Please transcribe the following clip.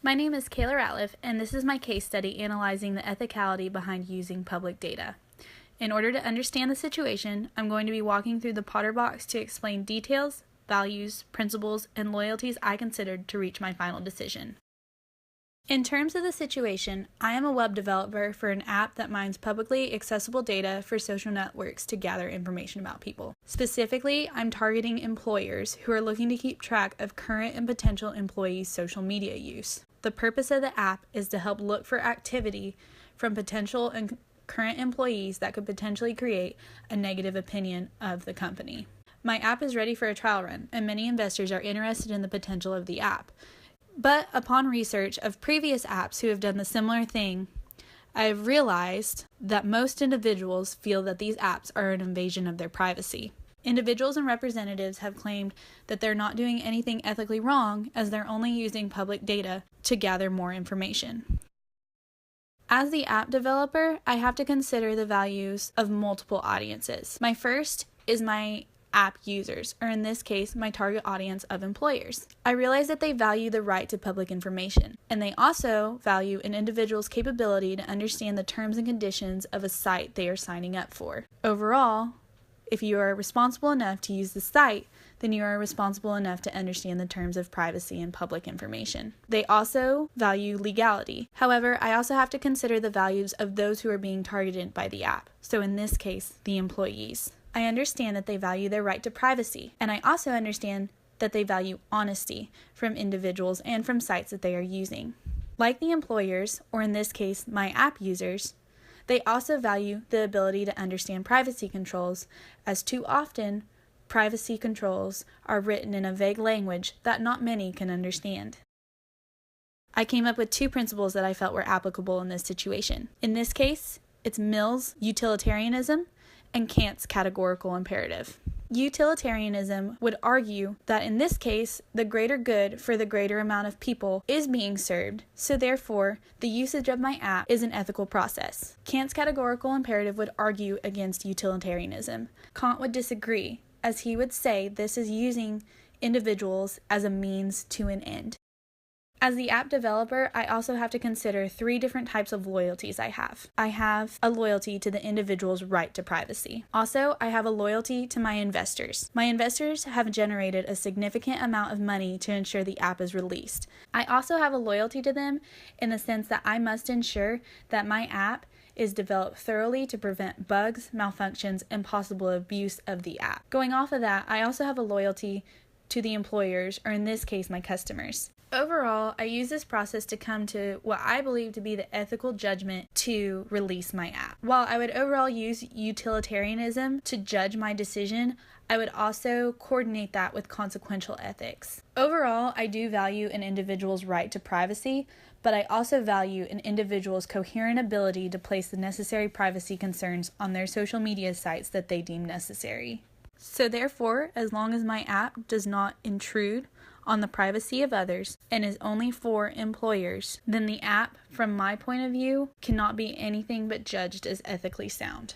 My name is Kayla Ratliff, and this is my case study analyzing the ethicality behind using public data. In order to understand the situation, I'm going to be walking through the Potter box to explain details, values, principles, and loyalties I considered to reach my final decision. In terms of the situation, I am a web developer for an app that mines publicly accessible data for social networks to gather information about people. Specifically, I'm targeting employers who are looking to keep track of current and potential employees' social media use. The purpose of the app is to help look for activity from potential and current employees that could potentially create a negative opinion of the company. My app is ready for a trial run, and many investors are interested in the potential of the app. But upon research of previous apps who have done the similar thing, I have realized that most individuals feel that these apps are an invasion of their privacy. Individuals and representatives have claimed that they're not doing anything ethically wrong as they're only using public data to gather more information. As the app developer, I have to consider the values of multiple audiences. My first is my app users, or in this case, my target audience of employers. I realize that they value the right to public information, and they also value an individual's capability to understand the terms and conditions of a site they are signing up for. Overall, if you are responsible enough to use the site, then you are responsible enough to understand the terms of privacy and public information. They also value legality. However, I also have to consider the values of those who are being targeted by the app. So in this case, the employees. I understand that they value their right to privacy, and I also understand that they value honesty from individuals and from sites that they are using. Like the employers, or in this case, my app users, they also value the ability to understand privacy controls, as too often, privacy controls are written in a vague language that not many can understand. I came up with two principles that I felt were applicable in this situation. In this case, it's Mill's utilitarianism and Kant's categorical imperative. Utilitarianism would argue that in this case, the greater good for the greater amount of people is being served, so therefore, the usage of my app is an ethical process. Kant's categorical imperative would argue against utilitarianism. Kant would disagree, as he would say this is using individuals as a means to an end. As the app developer, I also have to consider three different types of loyalties I have. I have a loyalty to the individual's right to privacy. Also, I have a loyalty to my investors. My investors have generated a significant amount of money to ensure the app is released. I also have a loyalty to them in the sense that I must ensure that my app is developed thoroughly to prevent bugs, malfunctions, and possible abuse of the app. Going off of that, I also have a loyalty to the employers, or in this case, my customers. Overall, I use this process to come to what I believe to be the ethical judgment to release my app. While I would overall use utilitarianism to judge my decision, I would also coordinate that with consequential ethics. Overall, I do value an individual's right to privacy, but I also value an individual's coherent ability to place the necessary privacy concerns on their social media sites that they deem necessary. So therefore, as long as my app does not intrude on the privacy of others and is only for employers, then the app, from my point of view, cannot be anything but judged as ethically sound.